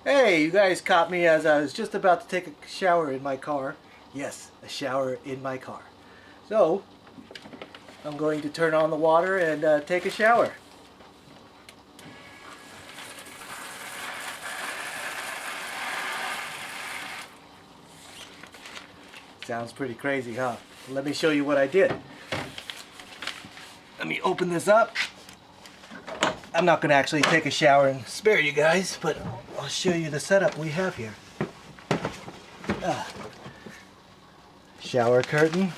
Hey, you guys caught me as I was just about to take a shower in my car. Yes, a shower in my car. So, I'm going to turn on the water and take a shower. Sounds pretty crazy, huh? Let me show you what I did. Let me open this up. I'm not going to actually take a shower and spare you guys, but I'll show you the setup we have here. Shower curtain.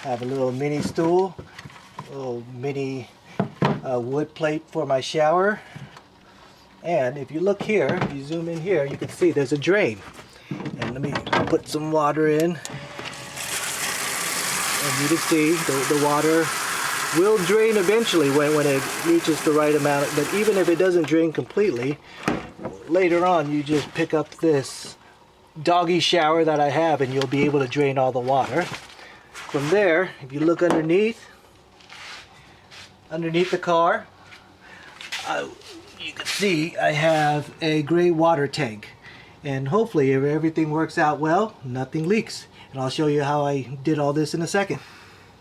Have a little mini stool. A little mini wood plate for my shower. And if you look here, if you zoom in here, you can see there's a drain. And let me put some water in. And you can see the water will drain eventually when it reaches the right amount. But even if it doesn't drain completely, later on you just pick up this doggy shower that I have and you'll be able to drain all the water. From there, if you look underneath the car, you can see I have a gray water tank. And hopefully, if everything works out well, nothing leaks. And I'll show you how I did all this in a second.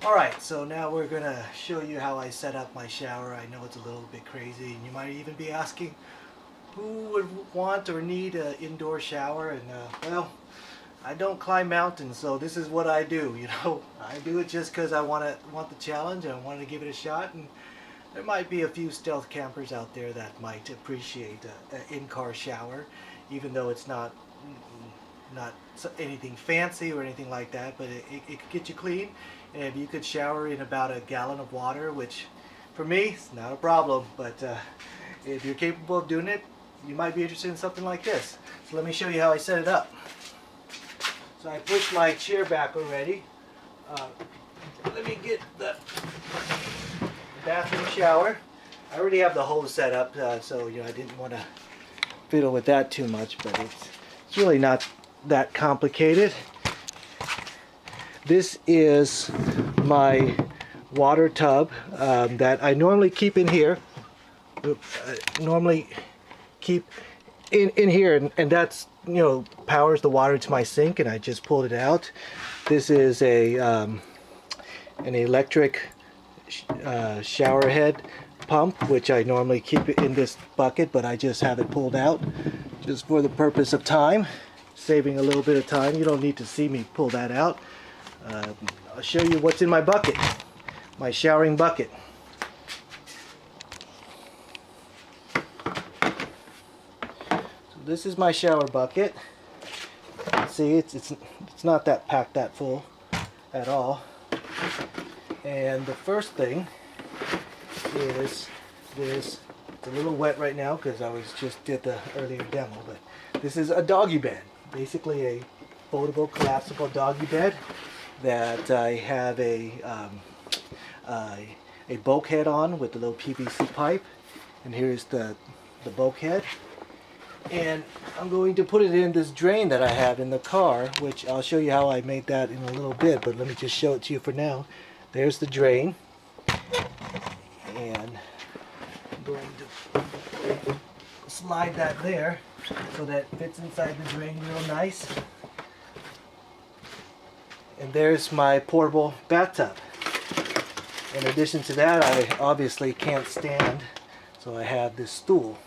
Alright, so now we're going to show you how I set up my shower. I know it's a little bit crazy, and you might even be asking who would want or need an indoor shower. And well, I don't climb mountains, so this is what I do. You know, I do it just because I want the challenge and I want to give it a shot. And there might be a few stealth campers out there that might appreciate an in-car shower, even though it's not anything fancy or anything like that, but it could get you clean. And if you could shower in about a gallon of water, which for me is not a problem, but if you're capable of doing it, you might be interested in something like this. So let me show you how I set it up. So I pushed my chair back already. Let me get the bathroom shower. I already have the hose set up, so you know I didn't want to fiddle with that too much, but it's really not that complicated. This is my water tub that I normally keep in here. Normally keep in here, and that's, you know, powers the water to my sink, and I just pulled it out. This is a an electric shower head pump, which I normally keep it in this bucket, but I just have it pulled out just for the purpose of time, saving a little bit of time. You don't need to see me pull that out. I'll show you what's in my bucket, my showering bucket. So this is my shower bucket. See, it's not that packed that full at all. And the first thing is this. It's a little wet right now because I just did the earlier demo, but this is a doggy bed, basically a foldable, collapsible doggy bed that I have a bulkhead on with a little PVC pipe, and here's the bulkhead. And I'm going to put it in this drain that I have in the car, which I'll show you how I made that in a little bit, but let me just show it to you for now. There's the drain, and I'm going to slide that there so that it fits inside the drain real nice. And there's my portable bathtub. In addition to that, I obviously can't stand, so I have this stool.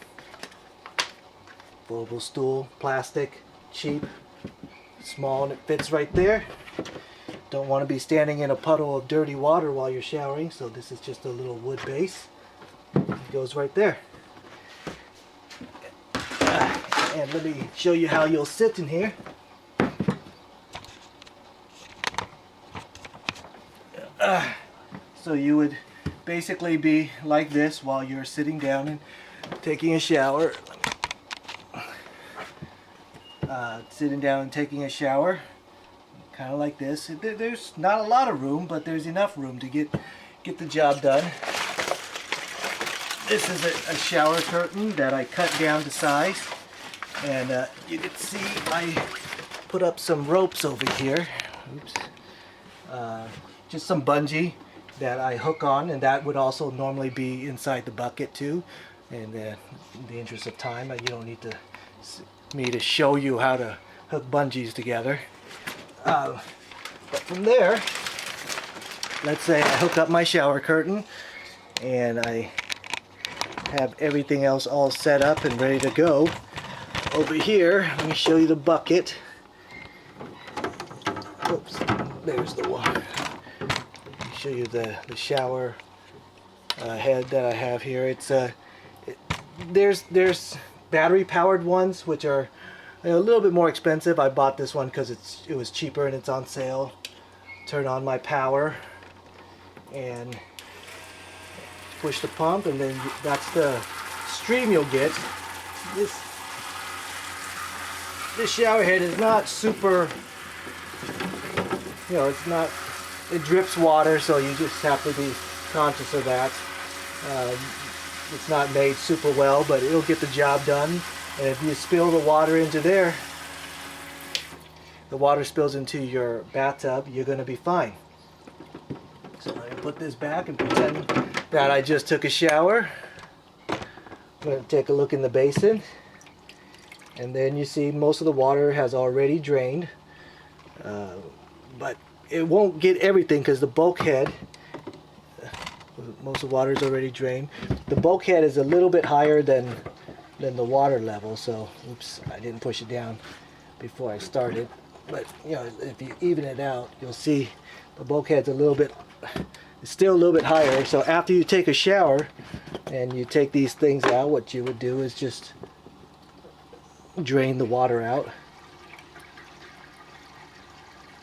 Foldable stool, plastic, cheap, small, and it fits right there. Don't want to be standing in a puddle of dirty water while you're showering, so this is just a little wood base. It goes right there. And let me show you how you'll sit in here. So you would basically be like this while you're sitting down and taking a shower. Sitting down and taking a shower, kind of like this. There's not a lot of room, but there's enough room to get the job done. This is a shower curtain that I cut down to size, and you can see I put up some ropes over here. Oops. Just some bungee that I hook on, and that would also normally be inside the bucket too. And in the interest of time, you don't need me to show you how to hook bungees together. But from there, let's say I hook up my shower curtain and I have everything else all set up and ready to go. Over here, let me show you the bucket. Oops, there's the water. Let me show you the shower head that I have here. There's battery powered ones which are a little bit more expensive. I bought this one because it was cheaper and it's on sale. Turn on my power and push the pump, and then that's the stream you'll get. This shower head is not super, it's not, it drips water, so you just have to be conscious of that. It's not made super well, but it'll get the job done. And if you spill the water into there, the water spills into your bathtub, you're going to be fine. So I'm going to put this back and pretend that I just took a shower. I'm going to take a look in the basin. And then you see most of the water has already drained. But it won't get everything because the bulkhead, most of the water is already drained. The bulkhead is a little bit higher than the water level, so oops, I didn't push it down before I started. But if you even it out, you'll see the bulkhead's it's still a little bit higher. So after you take a shower and you take these things out, what you would do is just drain the water out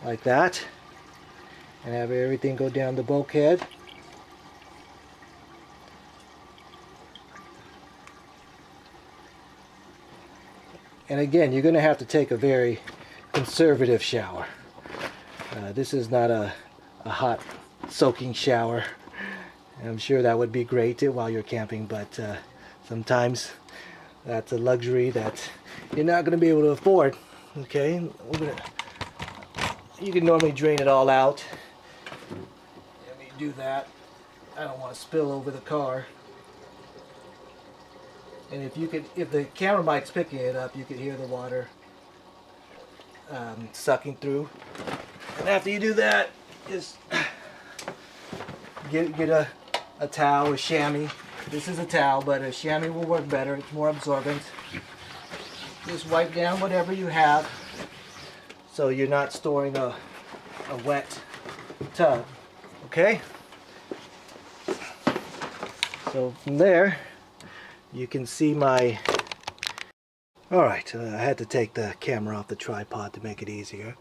like that and have everything go down the bulkhead. And again, you're going to have to take a very conservative shower. This is not a hot soaking shower. I'm sure that would be great while you're camping, but sometimes that's a luxury that you're not going to be able to afford. Okay, you can normally drain it all out. Let me do that. I don't want to spill over the car. And if the camera mic's picking it up, you could hear the water sucking through. And after you do that, just get a towel, a chamois. This is a towel, but a chamois will work better. It's more absorbent. Just wipe down whatever you have, so you're not storing a wet tub. Okay? So from there, you can see my... Alright, I had to take the camera off the tripod to make it easier.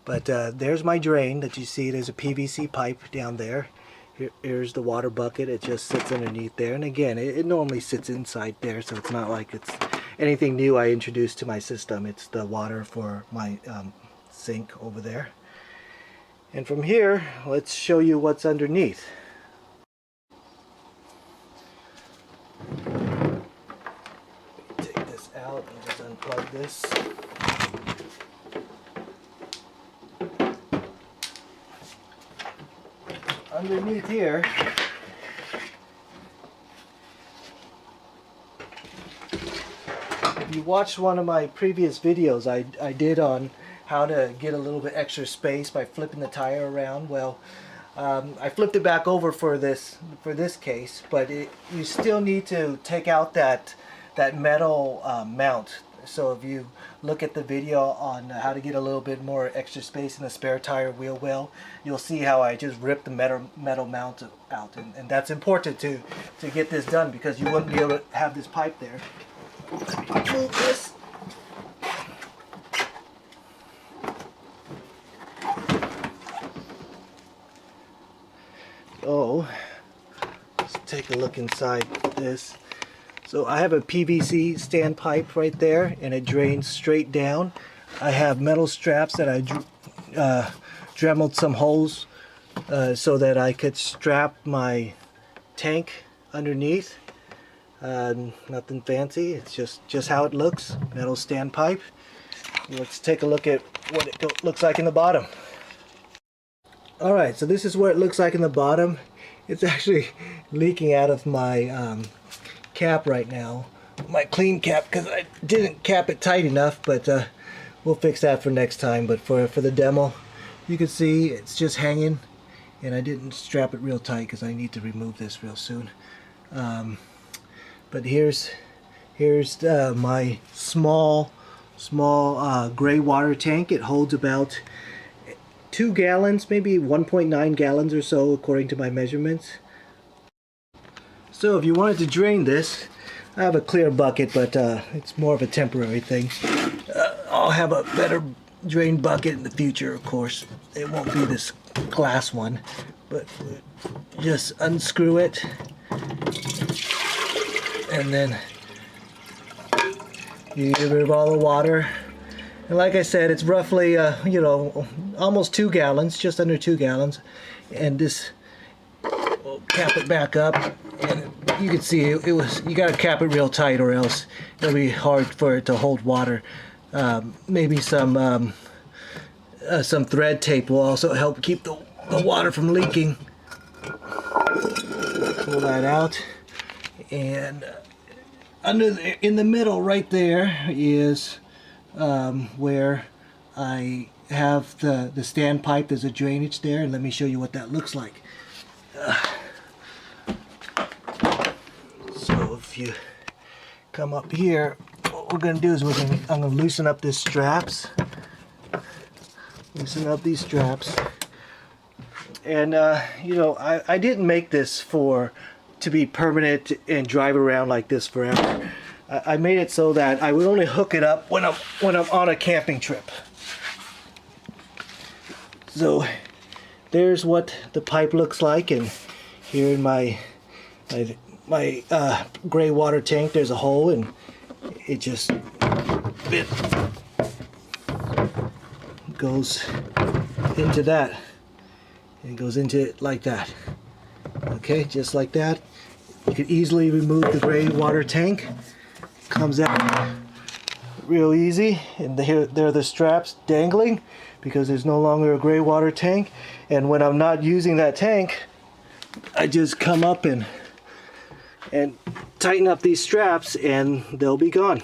But there's my drain that you see. There's a PVC pipe down there. Here's the water bucket. It just sits underneath there. And again, it normally sits inside there, so it's not like it's anything new I introduced to my system. It's the water for my sink over there. And from here, let's show you what's underneath. Take this out and just unplug this. Underneath here, if you watched one of my previous videos I did on how to get a little bit extra space by flipping the tire around, well, I flipped it back over for this case, but you still need to take out that metal mount. So if you look at the video on how to get a little bit more extra space in the spare tire wheel well, you'll see how I just ripped the metal mount out, and that's important to get this done, because you wouldn't be able to have this pipe there. Move this. Oh, let's take a look inside this. So I have a PVC standpipe right there, and it drains straight down. I have metal straps that I dremeled some holes so that I could strap my tank underneath. Nothing fancy, it's just how it looks. Metal standpipe. Let's take a look at what it looks like in the bottom. Alright, so this is what it looks like in the bottom. It's actually leaking out of my cap right now, my clean cap, because I didn't cap it tight enough, but we'll fix that for next time. But for the demo, you can see it's just hanging, and I didn't strap it real tight because I need to remove this real soon. But here's my small gray water tank. It holds about 2 gallons, maybe 1.9 gallons or so according to my measurements. So if you wanted to drain this, I have a clear bucket, but it's more of a temporary thing. I'll have a better drain bucket in the future, of course. It won't be this glass one, but just unscrew it, and then you get rid of all the water. And like I said, it's roughly, you know, almost 2 gallons, just under 2 gallons. And this, we'll cap it back up, and you can see it was, you gotta cap it real tight or else it'll be hard for it to hold water. Maybe some thread tape will also help keep the water from leaking. Pull that out, and in the middle right there is where I have the standpipe. There's a drainage there, and let me show you what that looks like. So if you come up here, what we're going to do is I'm going to loosen up these straps. Loosen up these straps. And you know, I didn't make this to be permanent and drive around like this forever. I made it so that I would only hook it up when I'm on a camping trip. So there's what the pipe looks like, and here in my gray water tank there's a hole, and it just goes into that. It goes into it like that. Okay, just like that. You can easily remove the gray water tank. Comes out real easy, and there are the straps dangling because there's no longer a gray water tank. And when I'm not using that tank, I just come up and tighten up these straps, and they'll be gone.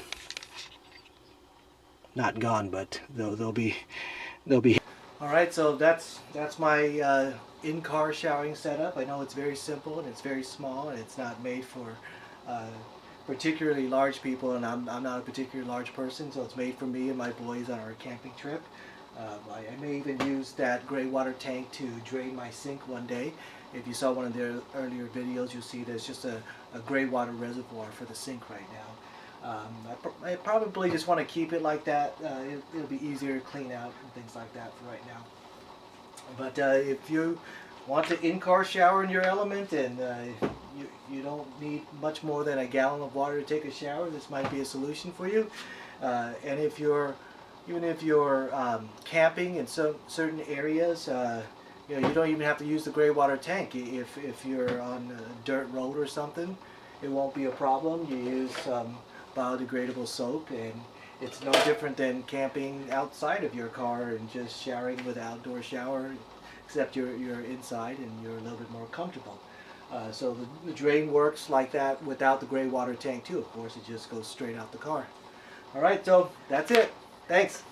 Not gone, but they'll be. All right, so that's my in-car showering setup. I know it's very simple and it's very small, and it's not made for particularly large people, and I'm not a particularly large person, so it's made for me and my boys on our camping trip. I may even use that gray water tank to drain my sink one day. If you saw one of their earlier videos, you'll see there's just a gray water reservoir for the sink right now. I probably just want to keep it like that. It'll be easier to clean out and things like that for right now. But if you want to in-car shower in your element, and you don't need much more than a gallon of water to take a shower, this might be a solution for you. And even if you're camping in certain areas, you know, you don't even have to use the gray water tank. If you're on a dirt road or something, it won't be a problem. You use biodegradable soap, and it's no different than camping outside of your car and just showering with an outdoor shower, except you're inside and you're a little bit more comfortable. So the drain works like that without the gray water tank too. Of course, it just goes straight out the car. All right, so that's it. Thanks.